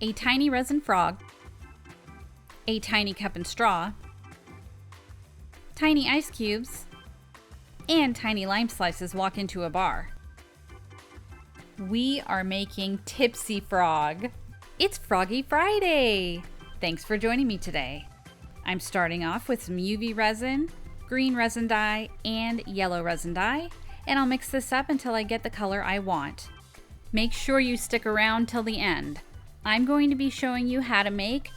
a tiny resin frog, a tiny cup and straw, tiny ice cubes, and tiny lime slices walk into a bar. We are making Tipsy Frog. It's Froggy Friday! Thanks for joining me today. I'm starting off with some UV resin, green resin dye, and yellow resin dye, and I'll mix this up until I get the color I want. Make sure you stick around till the end. I'm going to be showing you how to make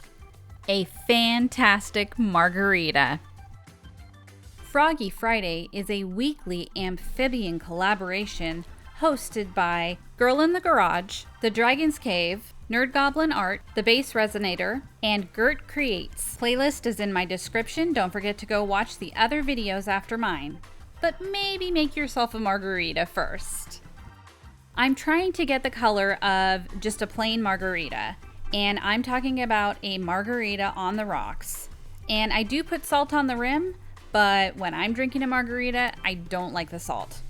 a fantastic margarita. Froggy Friday is a weekly amphibian collaboration hosted by Girl in the Garage, The Dragon's Cave, Nerd Goblin Art, The Bass Resonator, and Gert Creates. Playlist is in my description. Don't forget to go watch the other videos after mine. But maybe make yourself a margarita first. I'm trying to get the color of just a plain margarita, and I'm talking about a margarita on the rocks. And I do put salt on the rim, but when I'm drinking a margarita, I don't like the salt.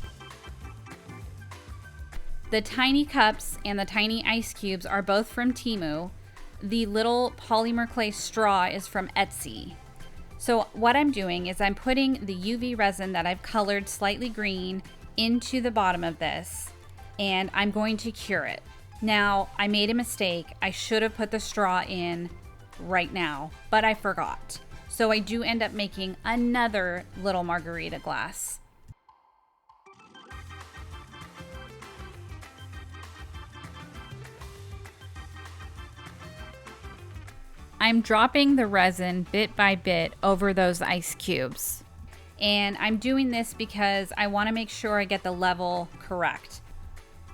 The tiny cups and the tiny ice cubes are both from Temu. The little polymer clay straw is from Etsy. So what I'm doing is I'm putting the UV resin that I've colored slightly green into the bottom of this, and I'm going to cure it. Now, I made a mistake. I should have put the straw in right now, but I forgot. So I do end up making another little margarita glass. I'm dropping the resin bit by bit over those ice cubes. And I'm doing this because I want to make sure I get the level correct.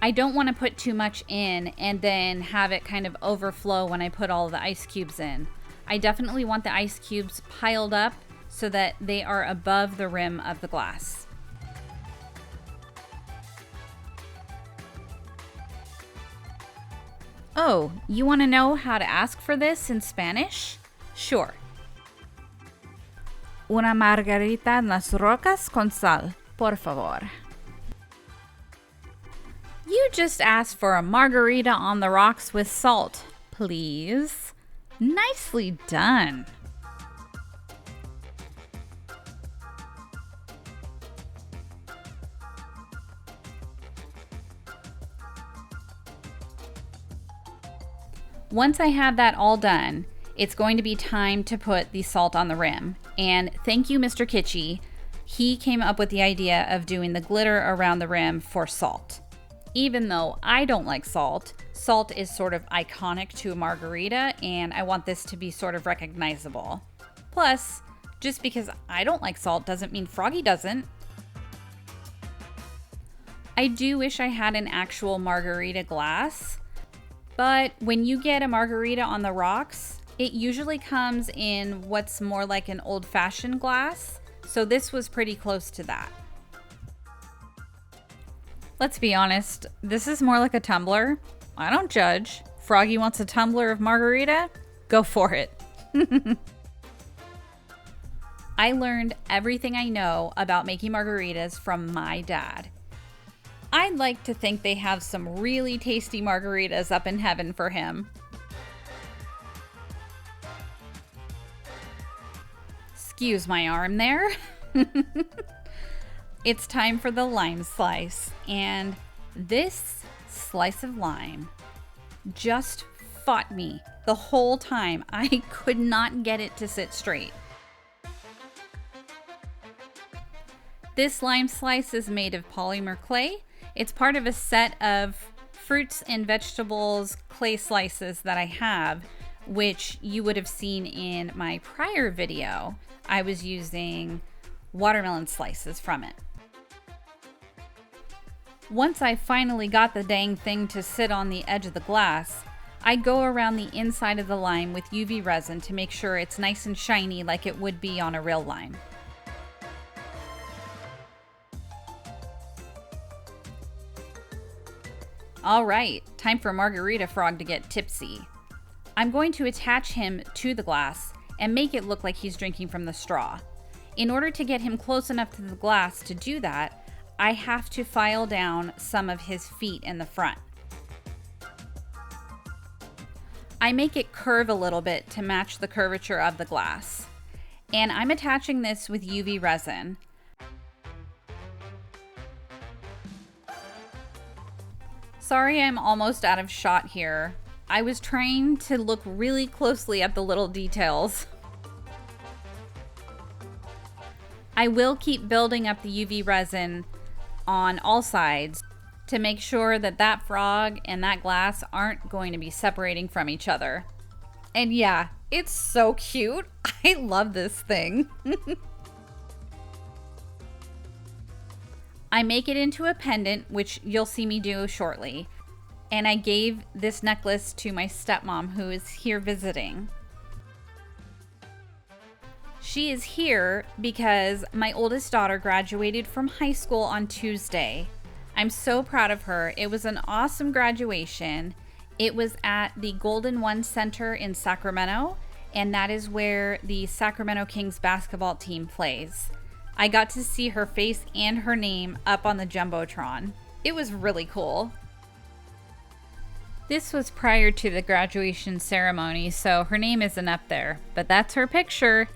I don't want to put too much in and then have it kind of overflow when I put all the ice cubes in. I definitely want the ice cubes piled up so that they are above the rim of the glass. Oh, you want to know how to ask for this in Spanish? Sure. Una margarita en las rocas con sal, por favor. You just asked for a margarita on the rocks with salt, please. Nicely done. Once I have that all done, it's going to be time to put the salt on the rim. And thank you, Mr. Kitschy. He came up with the idea of doing the glitter around the rim for salt. Even though I don't like salt, salt is sort of iconic to a margarita, and I want this to be sort of recognizable. Plus, just because I don't like salt doesn't mean Froggy doesn't. I do wish I had an actual margarita glass. But when you get a margarita on the rocks, it usually comes in what's more like an old-fashioned glass. So this was pretty close to that. Let's be honest, this is more like a tumbler. I don't judge. Froggy wants a tumbler of margarita? Go for it. I learned everything I know about making margaritas from my dad. I'd like to think they have some really tasty margaritas up in heaven for him. Excuse my arm there. It's time for the lime slice, and this slice of lime just fought me the whole time. I could not get it to sit straight. This lime slice is made of polymer clay. It's part of a set of fruits and vegetables clay slices that I have, which you would have seen in my prior video. I was using watermelon slices from it. Once I finally got the dang thing to sit on the edge of the glass, I go around the inside of the lime with UV resin to make sure it's nice and shiny like it would be on a real lime. All right, time for Margarita Frog to get tipsy. I'm going to attach him to the glass and make it look like he's drinking from the straw. In order to get him close enough to the glass to do that, I have to file down some of his feet in the front. I make it curve a little bit to match the curvature of the glass. And I'm attaching this with UV resin. Sorry, I'm almost out of shot here. I was trying to look really closely at the little details. I will keep building up the UV resin on all sides to make sure that that frog and that glass aren't going to be separating from each other. And yeah, it's so cute. I love this thing. I make it into a pendant, which you'll see me do shortly. And I gave this necklace to my stepmom, who is here visiting. She is here because my oldest daughter graduated from high school on Tuesday. I'm so proud of her. It was an awesome graduation. It was at the Golden One Center in Sacramento, and that is where the Sacramento Kings basketball team plays. I got to see her face and her name up on the Jumbotron. It was really cool. This was prior to the graduation ceremony, so her name isn't up there, but that's her picture.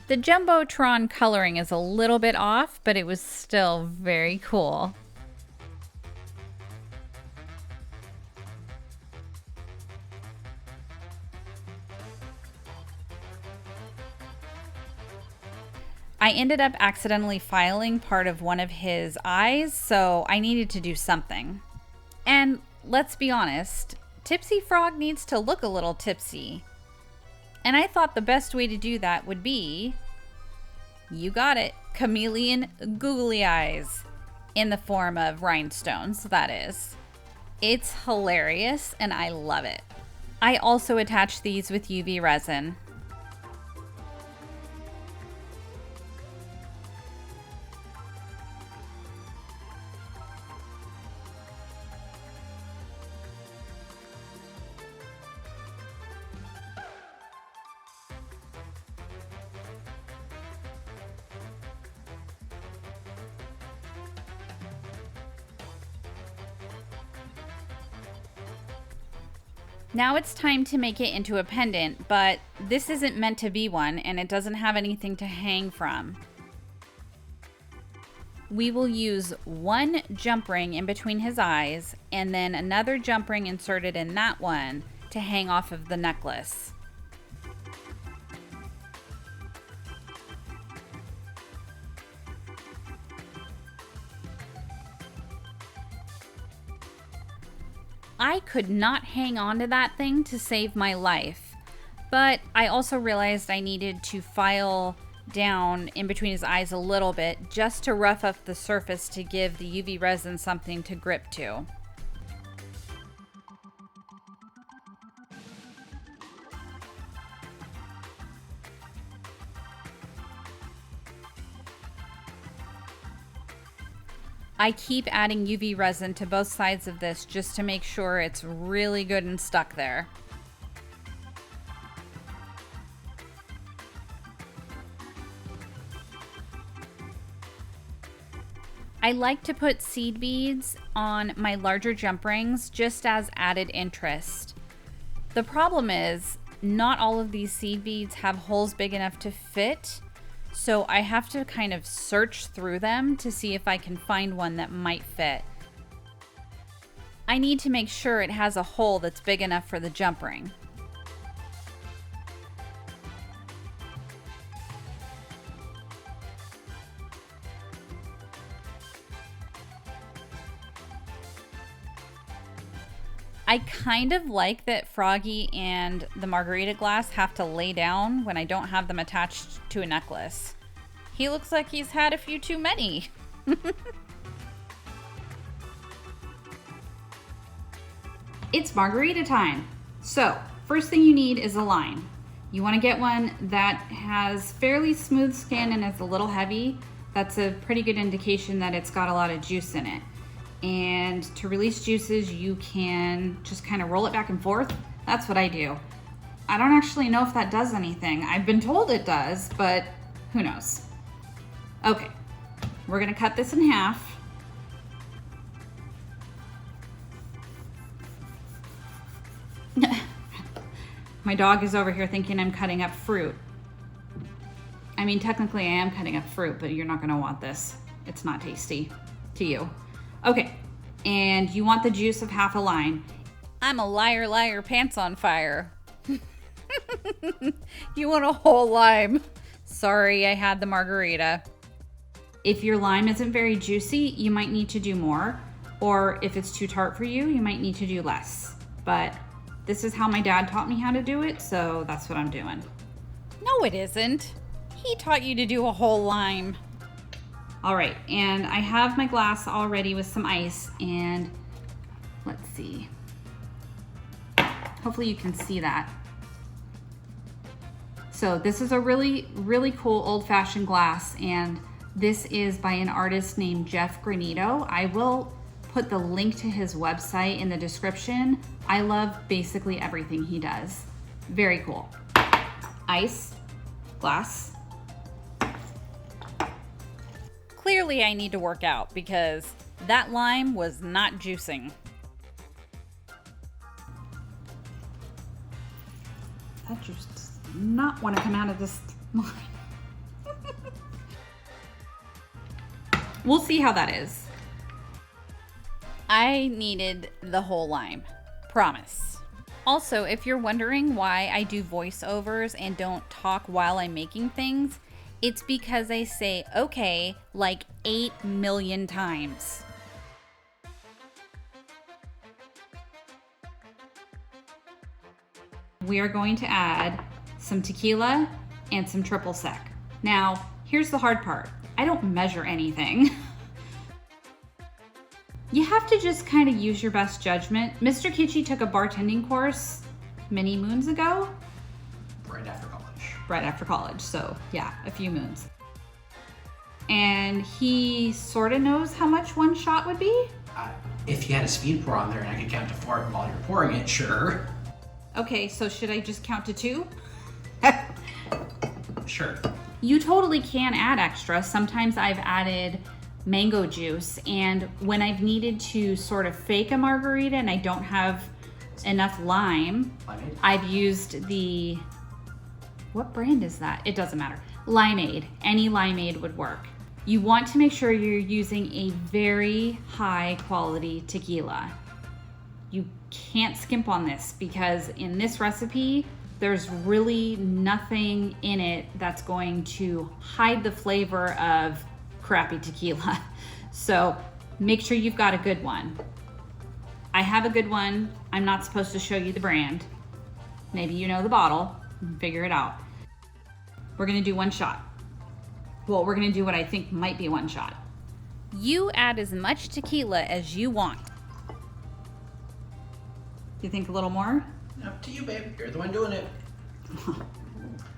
The Jumbotron coloring is a little bit off, but it was still very cool. I ended up accidentally filing part of one of his eyes, so I needed to do something. And let's be honest, Tipsy Frog needs to look a little tipsy. And I thought the best way to do that would be, you got it, chameleon googly eyes, in the form of rhinestones, that is. It's hilarious and I love it. I also attach these with UV resin. Now it's time to make it into a pendant, but this isn't meant to be one and it doesn't have anything to hang from. We will use one jump ring in between his eyes and then another jump ring inserted in that one to hang off of the necklace. I could not hang on to that thing to save my life, but I also realized I needed to file down in between his eyes a little bit just to rough up the surface to give the UV resin something to grip to. I keep adding UV resin to both sides of this just to make sure it's really good and stuck there. I like to put seed beads on my larger jump rings just as added interest. The problem is, not all of these seed beads have holes big enough to fit, so I have to kind of search through them to see if I can find one that might fit. I need to make sure it has a hole that's big enough for the jump ring. I kind of like that Froggy and the margarita glass have to lay down when I don't have them attached to a necklace. He looks like he's had a few too many. It's margarita time. So, first thing you need is a line. You want to get one that has fairly smooth skin and is a little heavy. That's a pretty good indication that it's got a lot of juice in it. And to release juices, you can just kind of roll it back and forth. That's what I do. I don't actually know if that does anything. I've been told it does, but who knows? Okay, we're gonna cut this in half. My dog is over here thinking I'm cutting up fruit. I mean, technically I am cutting up fruit, but you're not gonna want this. It's not tasty to you. Okay, and you want the juice of half a lime. I'm a liar, liar, pants on fire. You want a whole lime. Sorry, I had the margarita. If your lime isn't very juicy, you might need to do more. Or if it's too tart for you, you might need to do less. But this is how my dad taught me how to do it, so that's what I'm doing. No, it isn't. He taught you to do a whole lime. All right, and I have my glass all ready with some ice, and let's see. Hopefully you can see that. So this is a really, really cool old-fashioned glass, and this is by an artist named Jeff Granito. I will put the link to his website in the description. I love basically everything he does. Very cool. Ice, glass. Clearly I need to work out because that lime was not juicing. That juice does not want to come out of this lime. We'll see how that is. I needed the whole lime. Promise. Also, if you're wondering why I do voiceovers and don't talk while I'm making things, it's because I say okay like 8 million times. We are going to add some tequila and some triple sec. Now, here's the hard part. I don't measure anything. You have to just kind of use your best judgment. Mr. Kitschy took a bartending course many moons ago. Right after college. Right after college, so yeah, a few moons. And he sort of knows how much one shot would be? If you had a speed pour on there and I could count to 4 while you're pouring it, sure. Okay, so should I just count to 2? Sure. You totally can add extra. Sometimes I've added mango juice, and when I've needed to sort of fake a margarita and I don't have enough lime, Limeade? I've used the, what brand is that? It doesn't matter. Limeade. Any limeade would work. You want to make sure you're using a very high quality tequila. You can't skimp on this because in this recipe, there's really nothing in it that's going to hide the flavor of crappy tequila. So make sure you've got a good one. I have a good one. I'm not supposed to show you the brand. Maybe you know the bottle and figure it out. We're gonna do 1 shot. Well, we're gonna do what I think might be 1 shot. You add as much tequila as you want. You think a little more? Up to you, babe. You're the one doing it.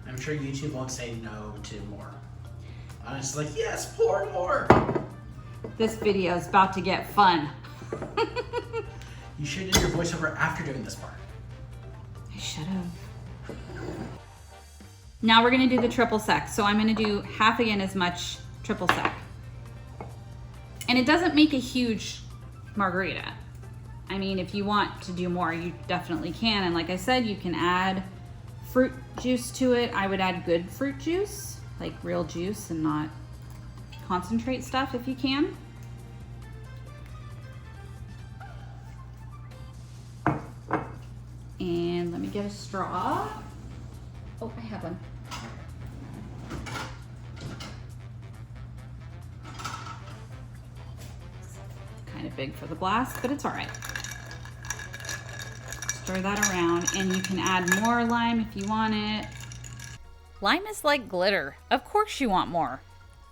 I'm sure YouTube won't say no to more. Honestly, like, yes, pour more. This video is about to get fun. You should do your voiceover after doing this part. I should have. Now we're gonna do the triple sec. So I'm gonna do half again as much triple sec. And it doesn't make a huge margarita. I mean, if you want to do more, you definitely can. And like I said, you can add fruit juice to it. I would add good fruit juice, like real juice and not concentrate stuff if you can. And let me get a straw. Oh, I have one. It's kind of big for the glass, but it's all right. Stir that around, and you can add more lime if you want it. Lime is like glitter. Of course you want more.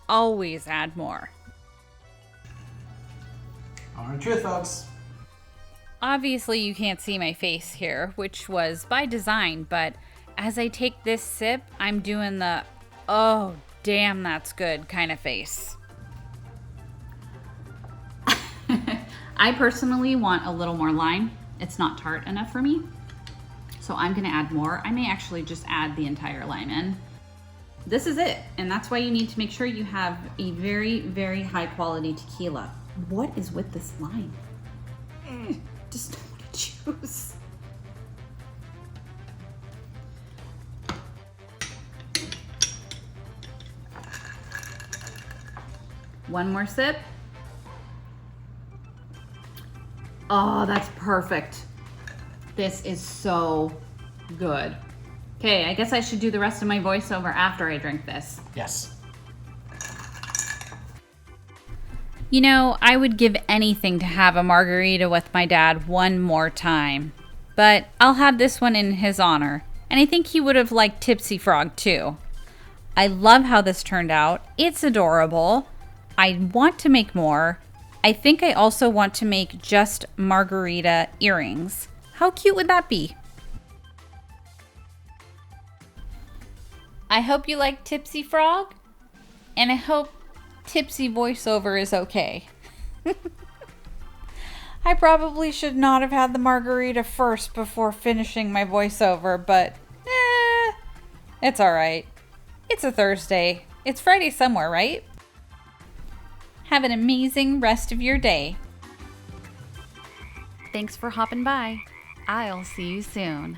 Always add more. Honest truth, folks. Obviously you can't see my face here, which was by design, but as I take this sip, I'm doing the, oh, damn, that's good kind of face. I personally want a little more lime. It's not tart enough for me, so I'm gonna add more. I may actually just add the entire lime in. This is it, and that's why you need to make sure you have a very, very high quality tequila. What is with this lime? Just don't want to choose. One more sip. Oh, that's perfect. This is so good. Okay, I guess I should do the rest of my voiceover after I drink this. Yes. You know, I would give anything to have a margarita with my dad one more time. But I'll have this one in his honor. And I think he would have liked Tipsy Frog too. I love how this turned out. It's adorable. I want to make more. I think I also want to make just margarita earrings. How cute would that be? I hope you like Tipsy Frog. And I hope Tipsy voiceover is okay. I probably should not have had the margarita first before finishing my voiceover, but it's alright. It's a Thursday. It's Friday somewhere, right? Have an amazing rest of your day. Thanks for hopping by. I'll see you soon.